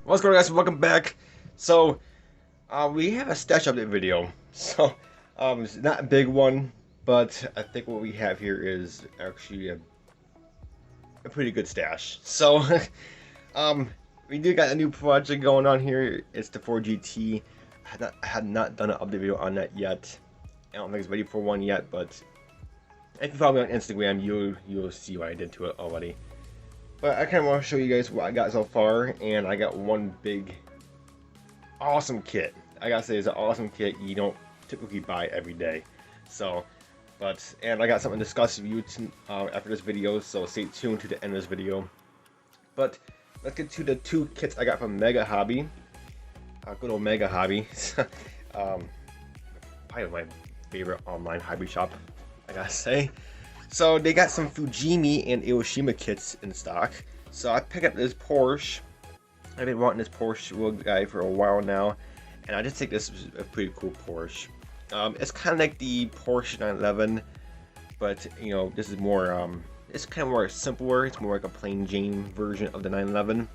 What's going on, guys? Welcome back. So, we have a stash update video. So, it's not a big one, but I think what we have here is actually a pretty good stash. So, um, we do got a new project going on here. It's the 4GT. I had not done an update video on that yet. I don't think it's ready for one yet, but if you follow me on Instagram, you'll see what I did to it already. But I kind of want to show you guys what I got so far, and I got one big, awesome kit. I gotta say, it's an awesome kit you don't typically buy every day. So, and I got something to discuss with you after this video, so stay tuned to the end of this video. But let's get to the two kits I got from Mega Hobby. Good old Mega Hobby. Probably my favorite online hobby shop, I gotta say. So they got some Fujimi and Iwashima kits in stock. So I picked up this Porsche. I've been wanting this Porsche guy for a while now, and I just think this is a pretty cool Porsche. It's kind of like the Porsche 911, but you know, this is more it's kind of more simpler. It's more like a plain Jane version of the 911,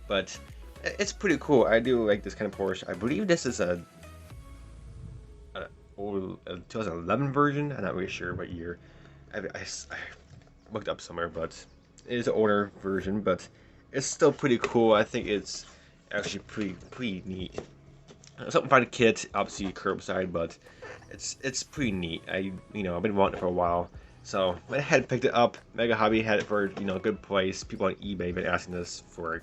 but it's pretty cool. I do like this kind of Porsche. I believe this is a 2011 version. I'm not really sure what year. I looked up somewhere, but it is an older version, but it's still pretty cool. I think it's actually pretty neat. Something for the kit, obviously curbside, but it's pretty neat. I've been wanting it for a while, so I had picked it up. Mega Hobby had it for a good price. People on eBay have been asking this for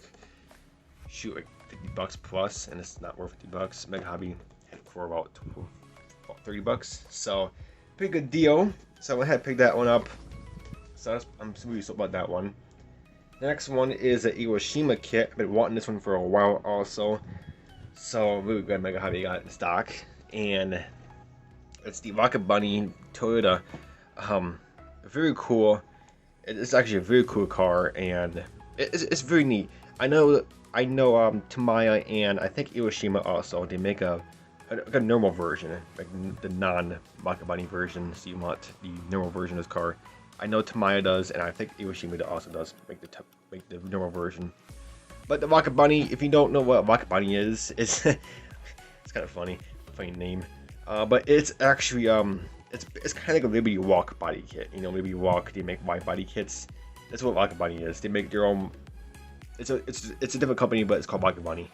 like $50 plus, and it's not worth $50. Mega Hobby had it for about $30, so pretty good deal. So I went ahead and picked that one up. So I'm really stoked about that one. The next one is an Iwashima kit. I've been wanting this one for a while also. So really glad Mega Hobby got it in stock. And it's the Rocket Bunny Toyota. Very cool. It's actually a very cool car, and it's very neat. I know Tamiya and I think Iwashima also, they make a normal version, like the non-Rocket Bunny version. So you want the normal version of this car. I know Tamiya does, and I think Iwashima also does make the normal version. But the Rocket Bunny, if you don't know what Rocket Bunny is, it's kind of funny name. But it's actually it's kind of like a Liberty Walk body kit. Liberty Walk, they make wide body kits. That's what Rocket Bunny is. They make their own. It's a different company, but it's called Rocket Bunny.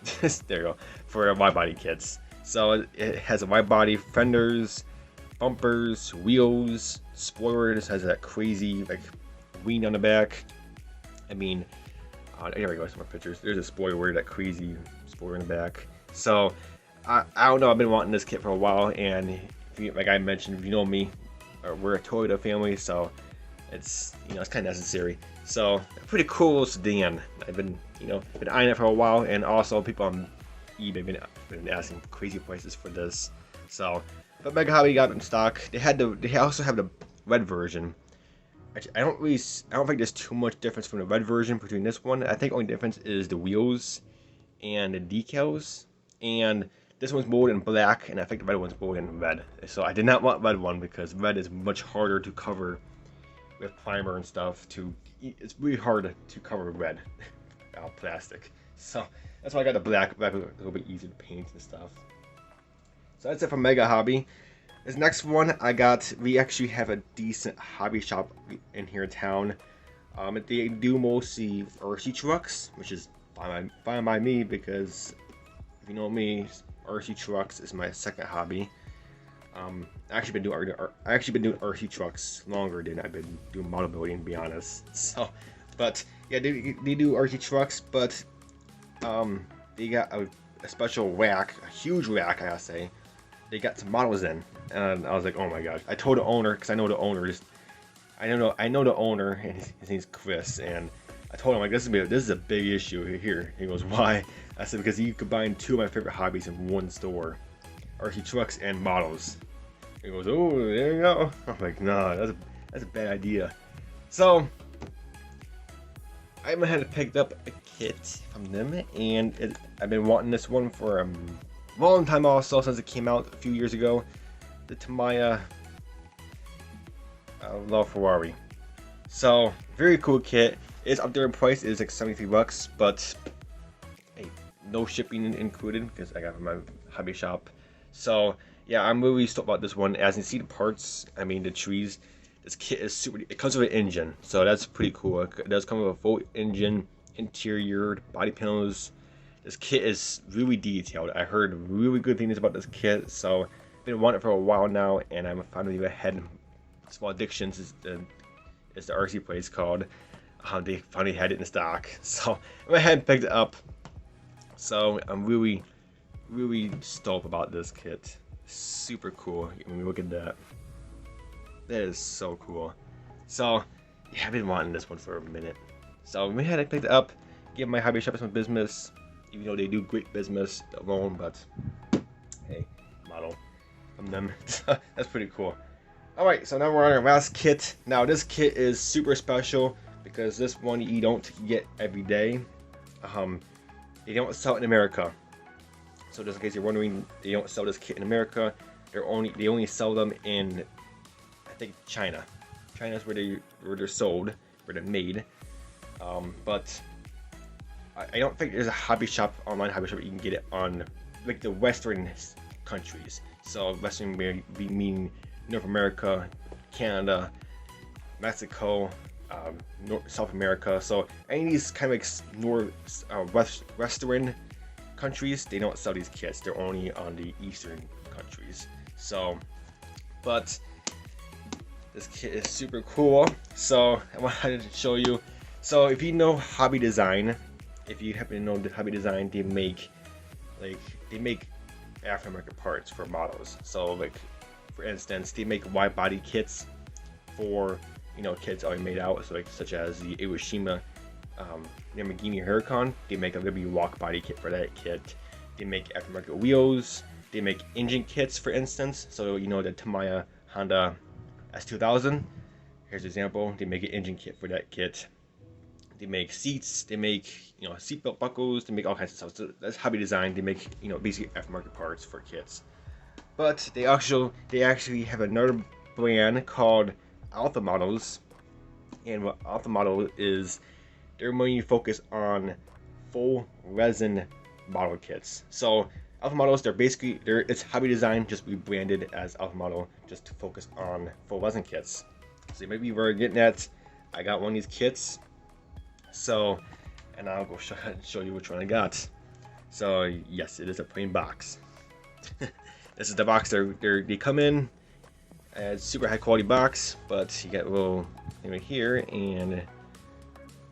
There you go, for wide body kits. So it has a wide body, fenders, bumpers, wheels, spoilers. Has that crazy like wing on the back. I mean, there we go. Some more pictures. There's a spoiler, that crazy spoiler in the back. So I don't know. I've been wanting this kit for a while, and like I mentioned, if you know me, we're a Toyota family, so it's it's kind of necessary. So a pretty cool sedan. I've been eyeing it for a while, and also people on eBay been asking crazy prices for this. So, but Mega Hobby got it in stock. They also have the red version. Actually, I don't think there's too much difference from the red version between this one. I think the only difference is the wheels and the decals. And this one's molded in black, and I think the red one's molded in red. So I did not want red one because red is much harder to cover with primer and stuff. It's really hard to cover red plastic. So that's why I got the black. Black was a little bit easier to paint and stuff. So that's it for Mega Hobby. This next one we actually have a decent hobby shop in here in town. They do mostly RC trucks, which is fine by me because if you know me, RC trucks is my second hobby. I actually been doing RC trucks longer than I've been doing model building, to be honest. So, but yeah, they do RC trucks, but they got a special rack, a huge rack, I gotta say. They got some models in, and I was like, oh my gosh. I told the owner, because I know the owner, and his name's Chris, and I told him, like, this is a big issue here. He goes, why? I said, because you combine two of my favorite hobbies in one store, RC trucks and models. He goes, oh, there you go. I'm like, nah, that's a bad idea. So I went ahead and picked up a kit from them, and I've been wanting this one for a long time also, since it came out a few years ago. The Tamiya Ferrari. So very cool kit. It's up there in price. It's like $73, but hey, no shipping included because I got it from my hobby shop. So yeah, I'm really stoked about this one. As you see the parts, I mean the trees. This kit is super. It comes with an engine, so that's pretty cool. It does come with a full engine, interior, body panels. This kit is really detailed. I heard really good things about this kit, so I've been wanting it for a while now, and I'm finally ahead. Small Addictions is the RC place called. They finally had it in stock, so I went ahead and picked it up. So I'm really stoked about this kit. Super cool. When we look at that, that is so cool. So yeah, I've been wanting this one for a minute. So we had to pick it up, give my hobby shop some business, even though they do great business alone. But hey, model from them. That's pretty cool. Alright, so now we're on our last kit. Now this kit is super special because this one you don't get every day. They don't sell it in America. So just in case you're wondering, they don't sell this kit in America. They only sell them in, I think, China. China's where they're sold, where they're made. But I don't think there's a hobby shop, online hobby shop, you can get it on like the Western countries. So Western mean North America, Canada, Mexico, South America. So any of these kind of like Western countries, they don't sell these kits. They're only on the Eastern countries. So, but this kit is super cool. So I wanted to show you. So if you know hobby design, if you happen to know the hobby design, they make aftermarket parts for models. So like, for instance, they make wide body kits for, you know, kits already made out, so like such as the Iwashima Lamborghini Huracan. They make a Liberty walk body kit for that kit. They make aftermarket wheels. They make engine kits, for instance. So you know the Tamiya Honda S2000. Here's an example. They make an engine kit for that kit. They make seats. They make, you know, seatbelt buckles. They make all kinds of stuff. So that's hobby design. They make, you know, basically aftermarket parts for kits. But they actually have another brand called Alpha Models, and what Alpha Model is, they're mainly focused on full resin model kits. So Alpha Models, it's hobby design just rebranded as Alpha Model, just to focus on full resin kits. So maybe we're getting at. I got one of these kits, so, and I'll go show you which one I got. So yes, it is a plain box. This is the box they come in. It's super high quality box, but you get a little thing right here, and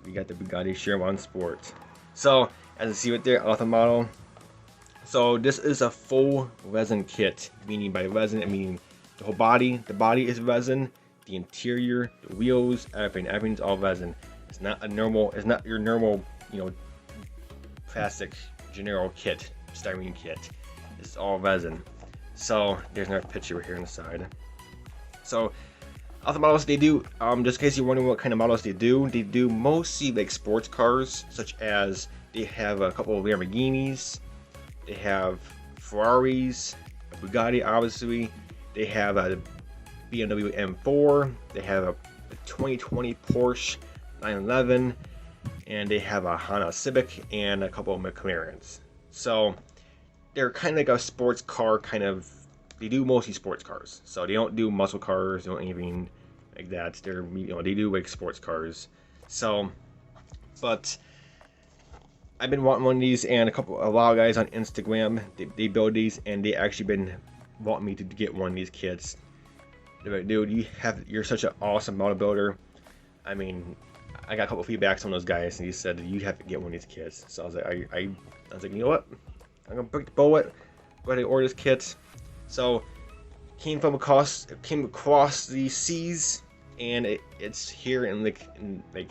we got the Bugatti Chiron Sport. So as you see right there, Alpha Model. So this is a full resin kit, meaning by resin, I mean the whole body. The body is resin, the interior, the wheels, everything's all resin. It's not your normal, you know, plastic generic kit, styrene kit. It's all resin. So there's another picture right here on the side. So Alpha Models, they do, just in case you're wondering what kind of models they do mostly like sports cars, such as they have a couple of Lamborghinis, they have Ferraris, a Bugatti obviously, they have a BMW M4, they have a 2020 Porsche 911, and they have a Honda Civic and a couple of McLarens. So they're kind of like a sports car kind of. They do mostly sports cars, so they don't do muscle cars, they don't anything like that. They do like sports cars. So, but I've been wanting one of these, and a lot of guys on Instagram, they build these, and they actually been wanting me to get one of these kits. They're like, dude, you're such an awesome model builder. I mean, I got a couple of feedbacks from those guys, and he said you have to get one of these kits. So I was like, I was like, you know what? I'm gonna break the bullet. Go ahead and order this kit. So came across the seas, and it's here in like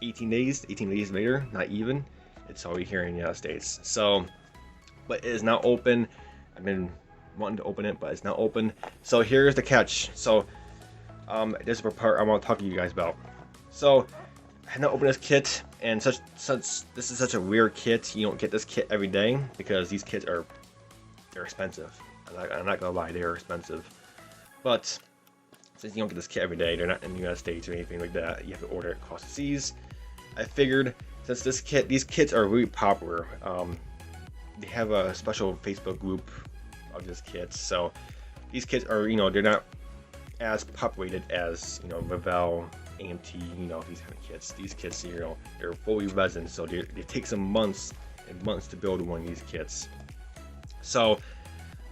18 days later, not even. It's already here in the United States. So, but it is now open. I've been wanting to open it, but it's not open. So here's the catch. So this is the part I want to talk to you guys about. So I had to open this kit, and this is such a rare kit. You don't get this kit every day because these kits they're expensive. I'm not gonna lie, they are expensive. But since you don't get this kit every day, they're not in the United States or anything like that. You have to order it across the seas. I figured since these kits are really popular, they have a special Facebook group of these kits. So these kits are, they're not as populated as, Revell, AMT, these kind of kits. These kits, they're fully resin, so it takes them months and months to build one of these kits. So,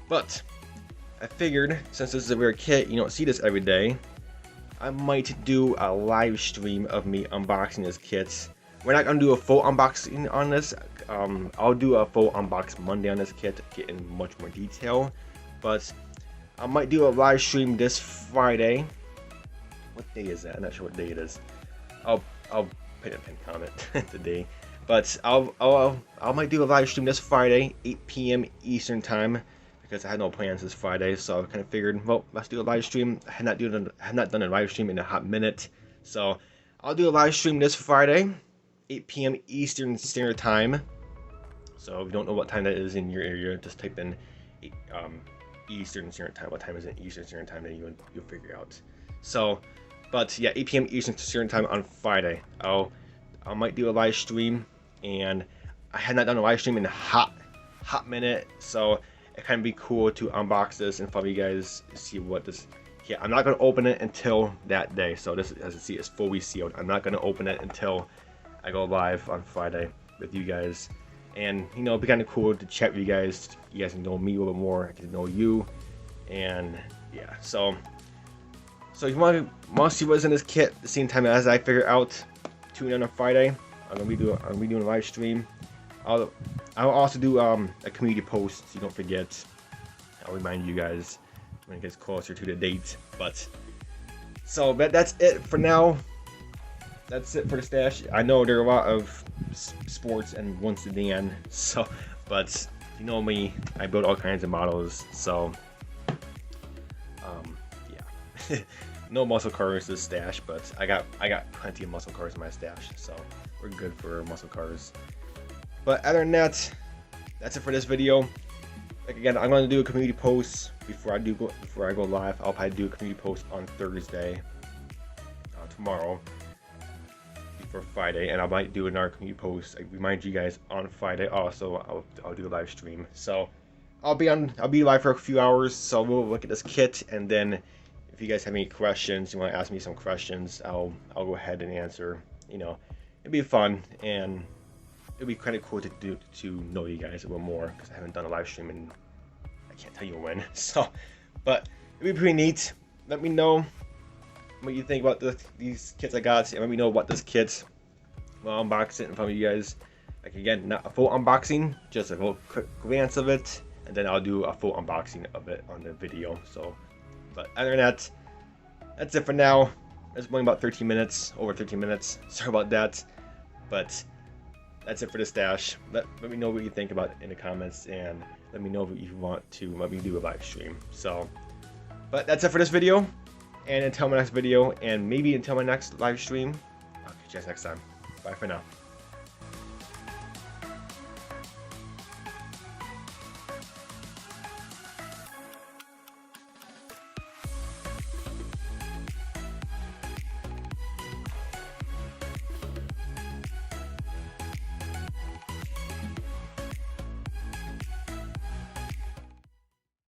but I figured since this is a rare kit, you don't see this every day, I might do a live stream of me unboxing this kit. We're not gonna do a full unboxing on this. I'll do a full unbox Monday on this kit, get in much more detail. But I might do a live stream this Friday. What day is that? I'm not sure what day it is. I'll put a pin comment today. But I might do a live stream this Friday, 8 p.m. Eastern time, because I had no plans this Friday. So I kind of figured, well, let's do a live stream. I had not done a live stream in a hot minute, so I'll do a live stream this Friday, 8 p.m. Eastern Standard Time. So if you don't know what time that is in your area, just type in Eastern Standard Time. What time is it Eastern Standard Time? Then you'll figure out. So, but yeah, 8 p.m. Eastern Standard Time on Friday. I might do a live stream, and I had not done a live stream in a hot minute, so it kind of be cool to unbox this and for you guys see what this. Yeah, I'm not gonna open it until that day. So this, as you see, is fully sealed. I'm not gonna open it until I go live on Friday with you guys, and it'd be kind of cool to chat with you guys. You guys can know me a little bit more. I can know you, and yeah. So if you want to see what's in this kit at the same time as I figure out, tune in on Friday. I'm gonna be doing a live stream. I'll also do a community post, so you don't forget. I'll remind you guys when it gets closer to the date. But so that's it for now. That's it for the stash. I know there are a lot of sports and one sedan, so but you know me, I build all kinds of models. So yeah. No muscle cars this stash, but I got plenty of muscle cars in my stash, so we're good for muscle cars. But other than that, that's it for this video. Like again, I'm going to do a community post before I go live. I'll probably do a community post on Thursday, tomorrow, before Friday, and I might do another community post. I remind you guys on Friday. Also, I'll do a live stream. So I'll be live for a few hours. So we'll look at this kit, and then if you guys have any questions, you want to ask me some questions, I'll go ahead and answer. It'd be fun, and it'd be kind of cool to know you guys a little more, because I haven't done a live stream and I can't tell you when. So, but it'd be pretty neat. Let me know what you think about these kits I got, and let me know about this kit. I'll unbox it in front of you guys. Like again, not a full unboxing, just a little quick glance of it, and then I'll do a full unboxing of it on the video. So, but other than that, that's it for now. It's only about 13 minutes, over 13 minutes. Sorry about that, but that's it for the stash. Let me know what you think about it in the comments, and let me know if you want to let me do a live stream. So, but that's it for this video, and until my next video, and maybe until my next live stream, I'll catch you guys next time. Bye for now.